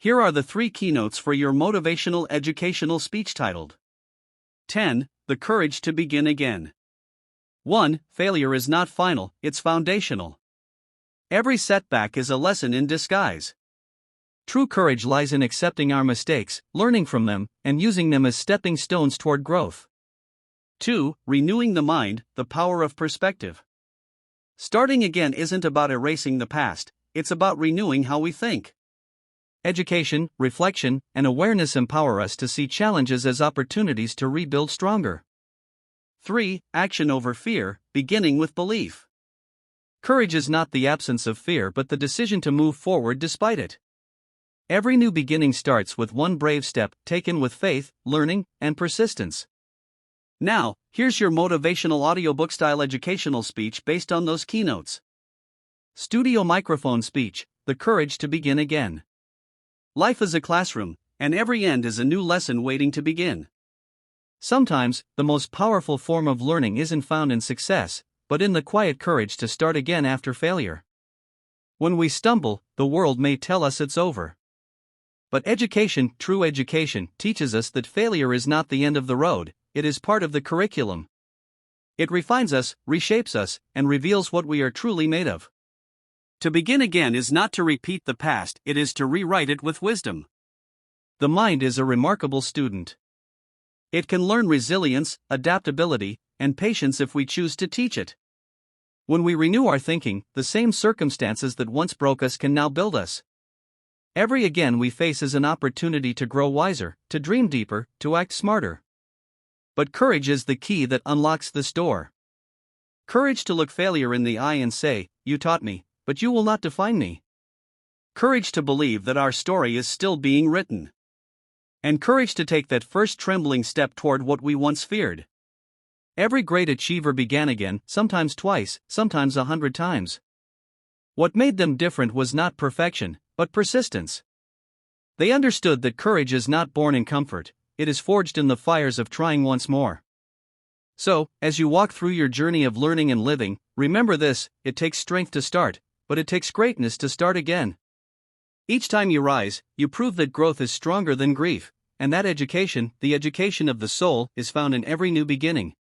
Here are the 3 keynotes for your motivational educational speech titled 10. The Courage to Begin Again. 1. Failure is not final, it's foundational. Every setback is a lesson in disguise. True courage lies in accepting our mistakes, learning from them, and using them as stepping stones toward growth. 2. Renewing the mind, the power of perspective. Starting again isn't about erasing the past, it's about renewing how we think. Education, reflection, and awareness empower us to see challenges as opportunities to rebuild stronger. 3. Action over fear, beginning with belief. Courage is not the absence of fear but the decision to move forward despite it. Every new beginning starts with one brave step taken with faith, learning, and persistence. Now, here's your motivational audiobook-style educational speech based on those keynotes. Studio microphone speech, The Courage to Begin Again. Life is a classroom, and every end is a new lesson waiting to begin. Sometimes, the most powerful form of learning isn't found in success, but in the quiet courage to start again after failure. When we stumble, the world may tell us it's over. But education, true education, teaches us that failure is not the end of the road, it is part of the curriculum. It refines us, reshapes us, and reveals what we are truly made of. To begin again is not to repeat the past, it is to rewrite it with wisdom. The mind is a remarkable student. It can learn resilience, adaptability, and patience if we choose to teach it. When we renew our thinking, the same circumstances that once broke us can now build us. Every again we face is an opportunity to grow wiser, to dream deeper, to act smarter. But courage is the key that unlocks this door. Courage to look failure in the eye and say, "You taught me, but you will not define me." Courage to believe that our story is still being written. And courage to take that first trembling step toward what we once feared. Every great achiever began again, sometimes twice, sometimes 100 times. What made them different was not perfection, but persistence. They understood that courage is not born in comfort, it is forged in the fires of trying once more. So, as you walk through your journey of learning and living, remember this: it takes strength to start, but it takes greatness to start again. Each time you rise, you prove that growth is stronger than grief, and that education, the education of the soul, is found in every new beginning.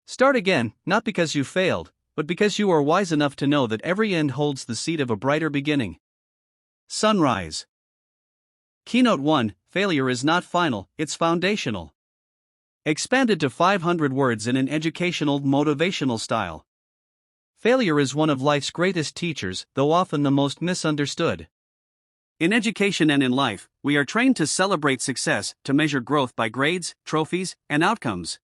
Start again, not because you failed, but because you are wise enough to know that every end holds the seed of a brighter beginning. Sunrise. Keynote 1: Failure is not final, it's foundational. Expanded to 500 words in an educational, motivational style. Failure is one of life's greatest teachers, though often the most misunderstood. In education and in life, we are trained to celebrate success, to measure growth by grades, trophies, and outcomes.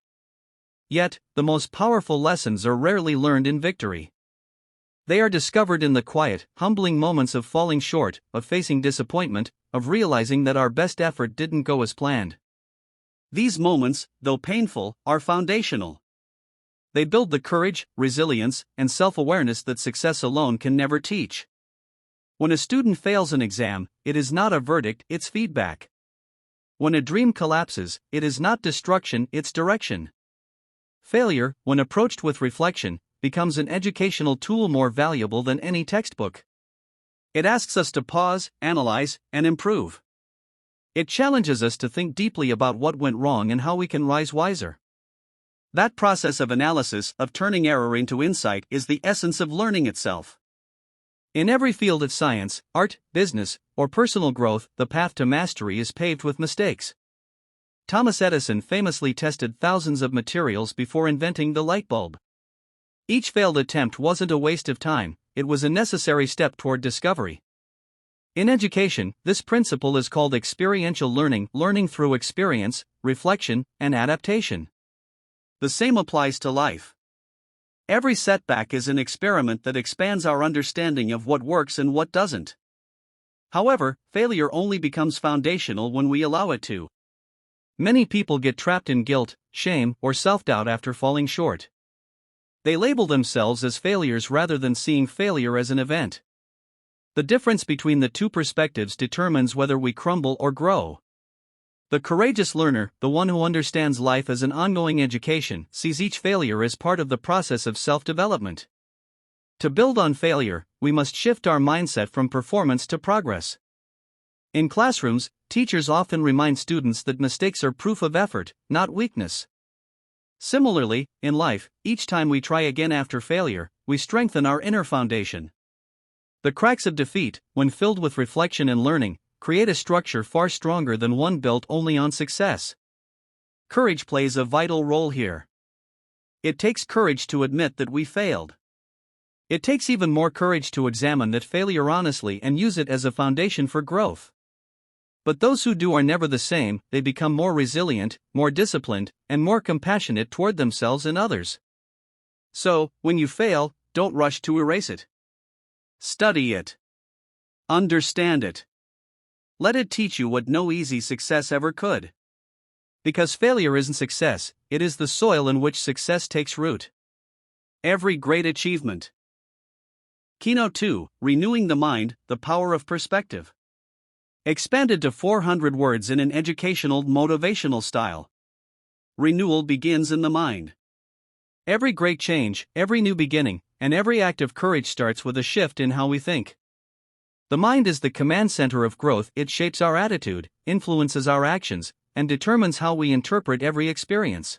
Yet, the most powerful lessons are rarely learned in victory. They are discovered in the quiet, humbling moments of falling short, of facing disappointment, of realizing that our best effort didn't go as planned. These moments, though painful, are foundational. They build the courage, resilience, and self-awareness that success alone can never teach. When a student fails an exam, it is not a verdict, it's feedback. When a dream collapses, it is not destruction, it's direction. Failure, when approached with reflection, becomes an educational tool more valuable than any textbook. It asks us to pause, analyze, and improve. It challenges us to think deeply about what went wrong and how we can rise wiser. That process of analysis, of turning error into insight, is the essence of learning itself. In every field of science, art, business, or personal growth, the path to mastery is paved with mistakes. Thomas Edison famously tested thousands of materials before inventing the light bulb. Each failed attempt wasn't a waste of time, it was a necessary step toward discovery. In education, this principle is called experiential learning, learning through experience, reflection, and adaptation. The same applies to life. Every setback is an experiment that expands our understanding of what works and what doesn't. However, failure only becomes foundational when we allow it to. Many people get trapped in guilt, shame, or self-doubt after falling short. They label themselves as failures rather than seeing failure as an event. The difference between the two perspectives determines whether we crumble or grow. The courageous learner, the one who understands life as an ongoing education, sees each failure as part of the process of self-development. To build on failure, we must shift our mindset from performance to progress. In classrooms, teachers often remind students that mistakes are proof of effort, not weakness. Similarly, in life, each time we try again after failure, we strengthen our inner foundation. The cracks of defeat, when filled with reflection and learning, create a structure far stronger than one built only on success. Courage plays a vital role here. It takes courage to admit that we failed. It takes even more courage to examine that failure honestly and use it as a foundation for growth. But those who do are never the same. They become more resilient, more disciplined, and more compassionate toward themselves and others. So, when you fail, don't rush to erase it. Study it. Understand it. Let it teach you what no easy success ever could. Because failure isn't success, it is the soil in which success takes root. Every great achievement. Keynote 2: Renewing the Mind, the Power of Perspective. Expanded to 400 words in an educational, motivational style. Renewal begins in the mind. Every great change, every new beginning, and every act of courage starts with a shift in how we think. The mind is the command center of growth. It shapes our attitude, influences our actions, and determines how we interpret every experience.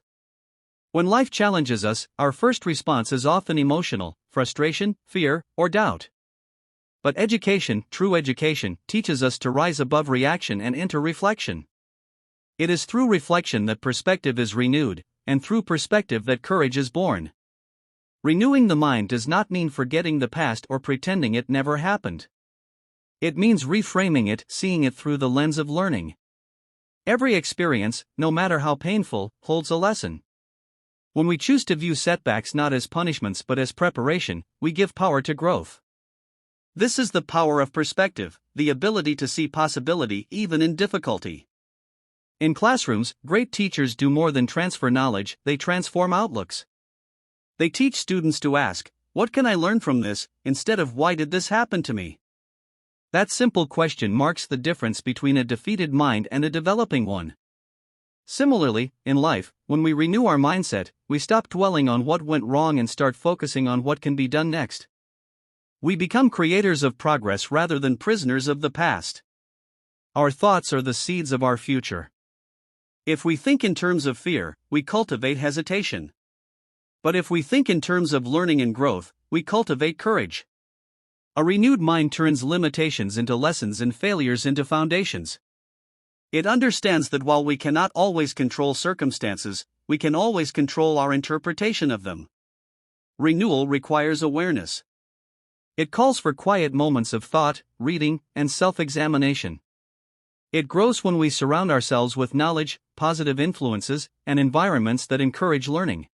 When life challenges us, our first response is often emotional: frustration, fear, or doubt. But education, true education, teaches us to rise above reaction and into reflection. It is through reflection that perspective is renewed, and through perspective that courage is born. Renewing the mind does not mean forgetting the past or pretending it never happened. It means reframing it, seeing it through the lens of learning. Every experience, no matter how painful, holds a lesson. When we choose to view setbacks not as punishments but as preparation, we give power to growth. This is the power of perspective, the ability to see possibility even in difficulty. In classrooms, great teachers do more than transfer knowledge, they transform outlooks. They teach students to ask, "What can I learn from this?" instead of "Why did this happen to me?" That simple question marks the difference between a defeated mind and a developing one. Similarly, in life, when we renew our mindset, we stop dwelling on what went wrong and start focusing on what can be done next. We become creators of progress rather than prisoners of the past. Our thoughts are the seeds of our future. If we think in terms of fear, we cultivate hesitation. But if we think in terms of learning and growth, we cultivate courage. A renewed mind turns limitations into lessons and failures into foundations. It understands that while we cannot always control circumstances, we can always control our interpretation of them. Renewal requires awareness. It calls for quiet moments of thought, reading, and self-examination. It grows when we surround ourselves with knowledge, positive influences, and environments that encourage learning.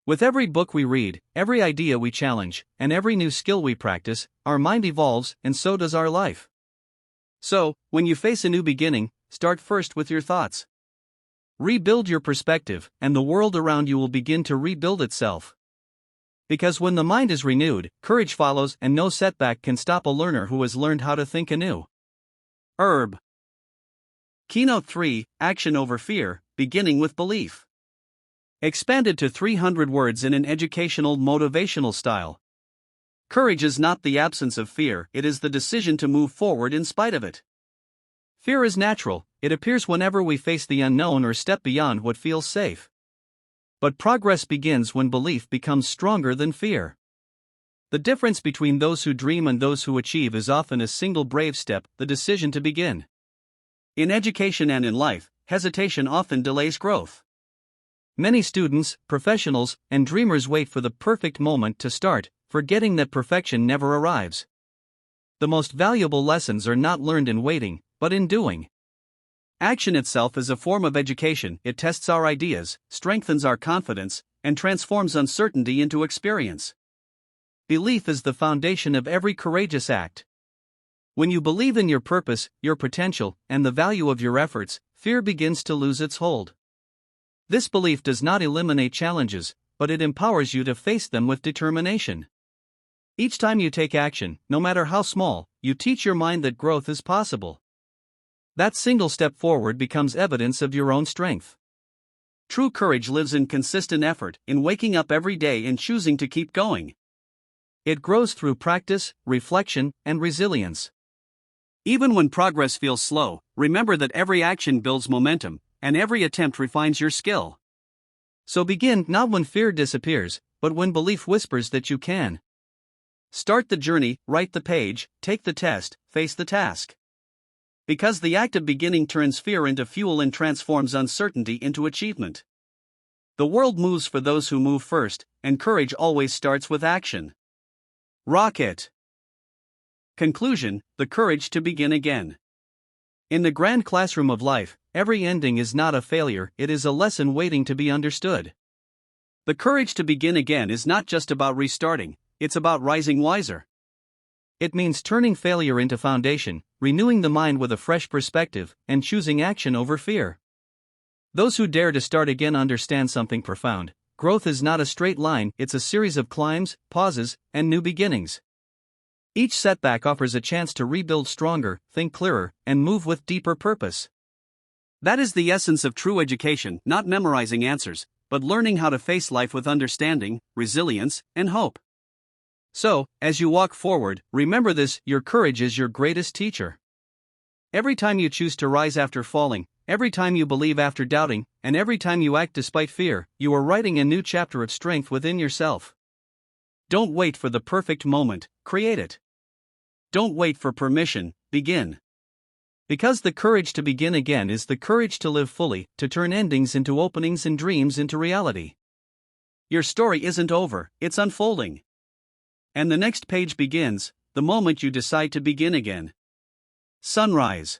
With every book we read, every idea we challenge, and every new skill we practice, our mind evolves, and so does our life. So, when you face a new beginning, start first with your thoughts. Rebuild your perspective, and the world around you will begin to rebuild itself. Because when the mind is renewed, courage follows, and no setback can stop a learner who has learned how to think anew. Keynote 3: Action over Fear, Beginning with Belief. Expanded to 300 words in an educational, motivational style. Courage is not the absence of fear, it is the decision to move forward in spite of it. Fear is natural, it appears whenever we face the unknown or step beyond what feels safe. But progress begins when belief becomes stronger than fear. The difference between those who dream and those who achieve is often a single brave step, the decision to begin. In education and in life, hesitation often delays growth. Many students, professionals, and dreamers wait for the perfect moment to start, forgetting that perfection never arrives. The most valuable lessons are not learned in waiting, but in doing. Action itself is a form of education. It tests our ideas, strengthens our confidence, and transforms uncertainty into experience. Belief is the foundation of every courageous act. When you believe in your purpose, your potential, and the value of your efforts, fear begins to lose its hold. This belief does not eliminate challenges, but it empowers you to face them with determination. Each time you take action, no matter how small, you teach your mind that growth is possible. That single step forward becomes evidence of your own strength. True courage lives in consistent effort, in waking up every day and choosing to keep going. It grows through practice, reflection, and resilience. Even when progress feels slow, remember that every action builds momentum, and every attempt refines your skill. So begin not when fear disappears, but when belief whispers that you can. Start the journey, write the page, take the test, face the task. Because the act of beginning turns fear into fuel and transforms uncertainty into achievement. The world moves for those who move first, and courage always starts with action. Rock it. Conclusion: the courage to begin again. In the grand classroom of life, every ending is not a failure, it is a lesson waiting to be understood. The courage to begin again is not just about restarting, it's about rising wiser. It means turning failure into foundation, renewing the mind with a fresh perspective, and choosing action over fear. Those who dare to start again understand something profound. Growth is not a straight line, it's a series of climbs, pauses, and new beginnings. Each setback offers a chance to rebuild stronger, think clearer, and move with deeper purpose. That is the essence of true education, not memorizing answers, but learning how to face life with understanding, resilience, and hope. So, as you walk forward, remember this: your courage is your greatest teacher. Every time you choose to rise after falling, every time you believe after doubting, and every time you act despite fear, you are writing a new chapter of strength within yourself. Don't wait for the perfect moment, create it. Don't wait for permission, begin. Because the courage to begin again is the courage to live fully, to turn endings into openings and dreams into reality. Your story isn't over, it's unfolding. And the next page begins, the moment you decide to begin again. Sunrise.